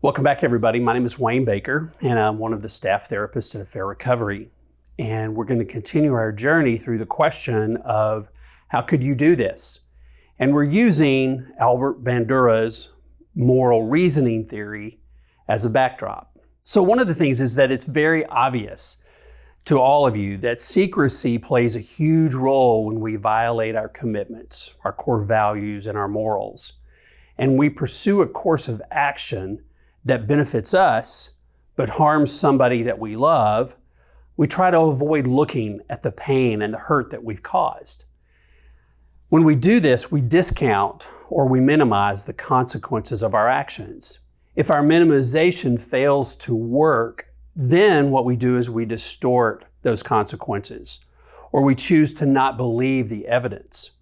Welcome back, everybody. My name is Wayne Baker, and I'm one of the staff therapists at Fair Recovery. And we're going to continue our journey through the question of how could you do this? And we're using Albert Bandura's moral reasoning theory as a backdrop. So one of the things is that it's very obvious to all of you that secrecy plays a huge role when we violate our commitments, our core values, and our morals. And we pursue a course of action that benefits us, but harms somebody that we love. We try to avoid looking at the pain and the hurt that we've caused. When we do this, we discount or we minimize the consequences of our actions. If our minimization fails to work, then what we do is we distort those consequences, or we choose to not believe the evidence.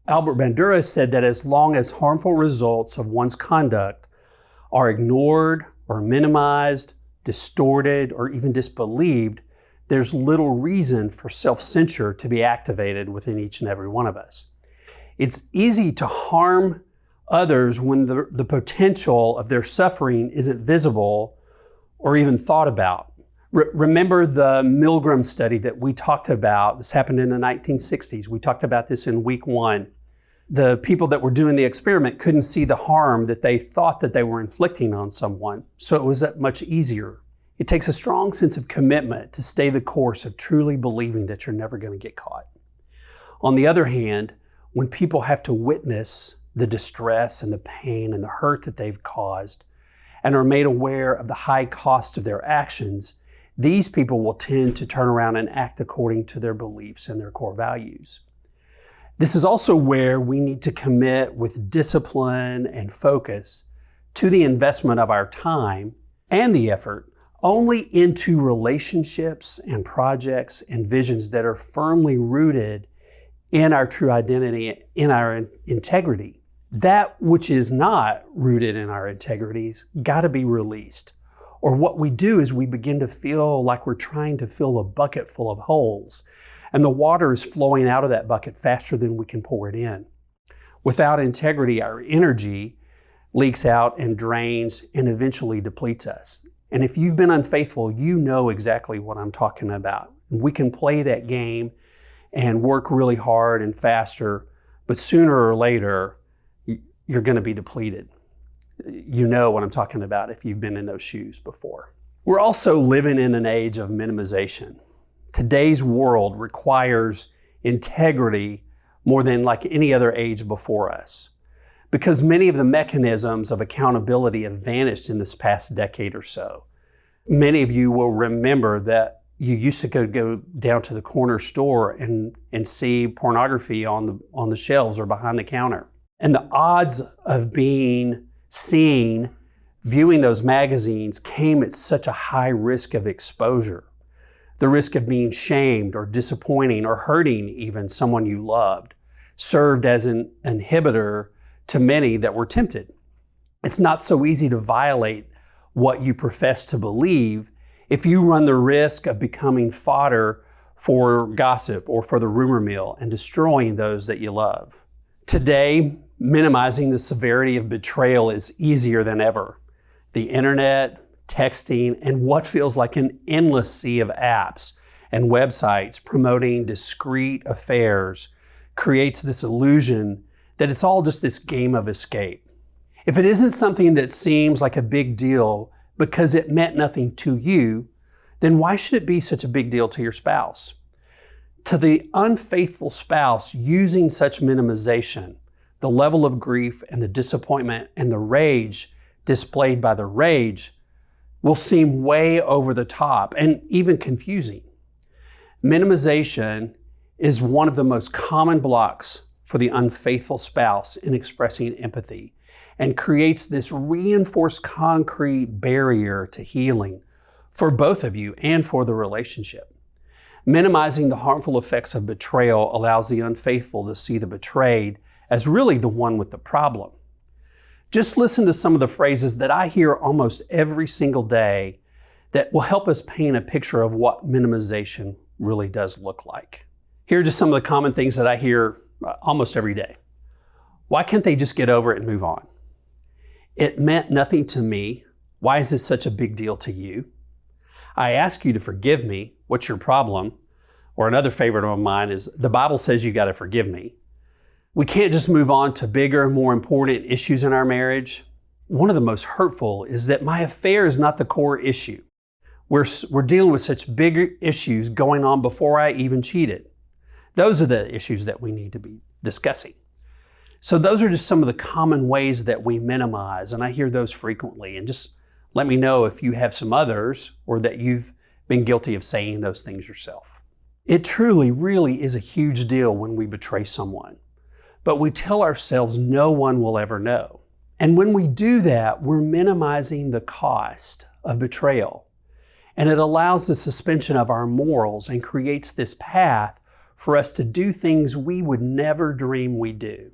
Albert Bandura said that as long as harmful results of one's conduct are ignored or minimized, distorted, or even disbelieved, there's little reason for self-censure to be activated within each and every one of us. It's easy to harm others when the potential of their suffering isn't visible or even thought about. Remember the Milgram study that we talked about? This happened in the 1960s. We talked about this in week 1. The people that were doing the experiment couldn't see the harm that they thought that they were inflicting on someone, so it was much easier. It takes a strong sense of commitment to stay the course of truly believing that you're never going to get caught. On the other hand, when people have to witness the distress and the pain and the hurt that they've caused and are made aware of the high cost of their actions, these people will tend to turn around and act according to their beliefs and their core values. This is also where we need to commit with discipline and focus to the investment of our time and the effort only into relationships and projects and visions that are firmly rooted in our true identity, in our integrity. That which is not rooted in our integrity's got to be released. Or what we do is we begin to feel like we're trying to fill a bucket full of holes, and the water is flowing out of that bucket faster than we can pour it in. Without integrity, our energy leaks out and drains and eventually depletes us. And if you've been unfaithful, you know exactly what I'm talking about. We can play that game and work really hard and faster, but sooner or later, you're going to be depleted. You know what I'm talking about if you've been in those shoes before. We're also living in an age of minimization. Today's world requires integrity more than like any other age before us, because many of the mechanisms of accountability have vanished in this past decade or so. Many of you will remember that you used to go down to the corner store and see pornography on the shelves or behind the counter. And the odds of being seen viewing those magazines came at such a high risk of exposure. The risk of being shamed or disappointing or hurting even someone you loved served as an inhibitor to many that were tempted. It's not so easy to violate what you profess to believe if you run the risk of becoming fodder for gossip or for the rumor mill and destroying those that you love. Today, minimizing the severity of betrayal is easier than ever. The internet, texting, and what feels like an endless sea of apps and websites promoting discreet affairs creates this illusion that it's all just this game of escape. If it isn't something that seems like a big deal because it meant nothing to you, then why should it be such a big deal to your spouse? To the unfaithful spouse using such minimization, the level of grief and the disappointment and the rage displayed by the rage will seem way over the top and even confusing. Minimization is one of the most common blocks for the unfaithful spouse in expressing empathy and creates this reinforced concrete barrier to healing for both of you and for the relationship. Minimizing the harmful effects of betrayal allows the unfaithful to see the betrayed as really the one with the problem. Just listen to some of the phrases that I hear almost every single day that will help us paint a picture of what minimization really does look like. Here are just some of the common things that I hear almost every day. Why can't they just get over it and move on? It meant nothing to me. Why is this such a big deal to you? I ask you to forgive me. What's your problem? Or another favorite of mine is, the Bible says you got to forgive me. We can't just move on to bigger, more important issues in our marriage. One of the most hurtful is that my affair is not the core issue. We're dealing with such bigger issues going on before I even cheated. Those are the issues that we need to be discussing. So those are just some of the common ways that we minimize, and I hear those frequently. And just let me know if you have some others or that you've been guilty of saying those things yourself. It truly, really is a huge deal when we betray someone, but we tell ourselves no one will ever know. And when we do that, we're minimizing the cost of betrayal. And it allows the suspension of our morals and creates this path for us to do things we would never dream we do.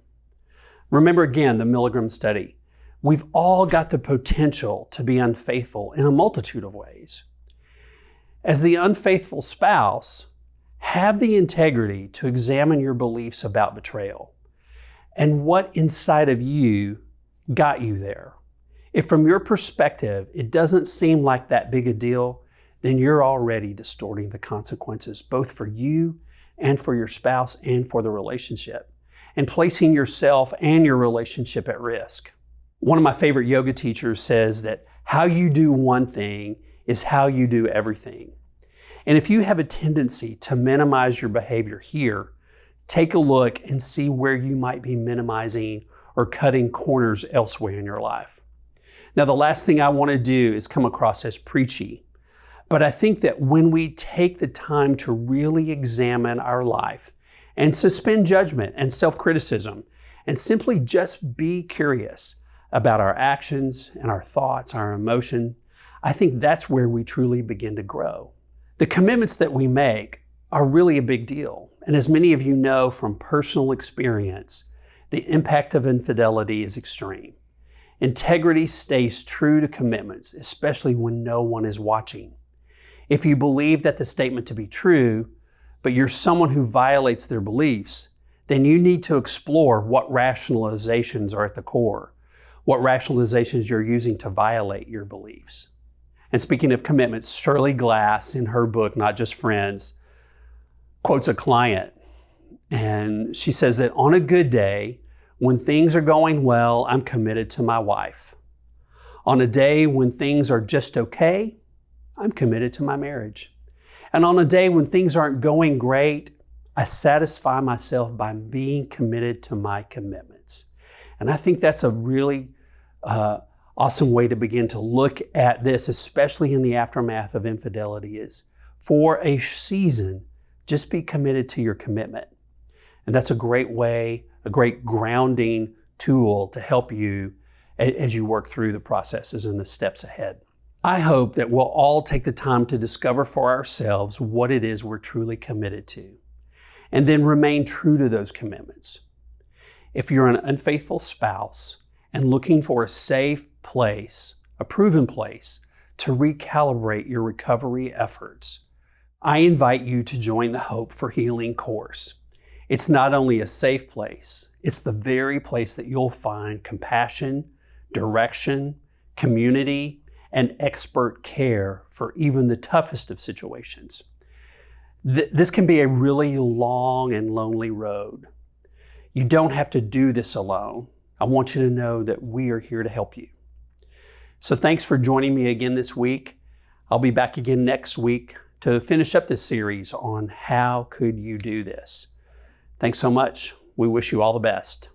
Remember again the Milgram study. We've all got the potential to be unfaithful in a multitude of ways. As the unfaithful spouse, have the integrity to examine your beliefs about betrayal and what inside of you got you there. If from your perspective it doesn't seem like that big a deal, then you're already distorting the consequences, both for you and for your spouse and for the relationship, and placing yourself and your relationship at risk. One of my favorite yoga teachers says that how you do one thing is how you do everything. And if you have a tendency to minimize your behavior here, take a look and see where you might be minimizing or cutting corners elsewhere in your life. Now, the last thing I want to do is come across as preachy, but I think that when we take the time to really examine our life and suspend judgment and self-criticism and simply just be curious about our actions and our thoughts, our emotion, I think that's where we truly begin to grow. The commitments that we make are really a big deal. And as many of you know from personal experience, the impact of infidelity is extreme. Integrity stays true to commitments, especially when no one is watching. If you believe that the statement to be true, but you're someone who violates their beliefs, then you need to explore what rationalizations are at the core, what rationalizations you're using to violate your beliefs. And speaking of commitments, Shirley Glass, in her book, Not Just Friends, quotes a client. And she says that on a good day, when things are going well, I'm committed to my wife. On a day when things are just okay, I'm committed to my marriage. And on a day when things aren't going great, I satisfy myself by being committed to my commitments. And I think that's a really awesome way to begin to look at this, especially in the aftermath of infidelity, is for a season, just be committed to your commitment. And that's a great way, a great grounding tool to help you as you work through the processes and the steps ahead. I hope that we'll all take the time to discover for ourselves what it is we're truly committed to, and then remain true to those commitments. If you're an unfaithful spouse and looking for a safe place, a proven place, to recalibrate your recovery efforts, I invite you to join the Hope for Healing course. It's not only a safe place, it's the very place that you'll find compassion, direction, community, and expert care for even the toughest of situations. This can be a really long and lonely road. You don't have to do this alone. I want you to know that we are here to help you. So thanks for joining me again this week. I'll be back again next week to finish up this series on how could you do this. Thanks so much. We wish you all the best.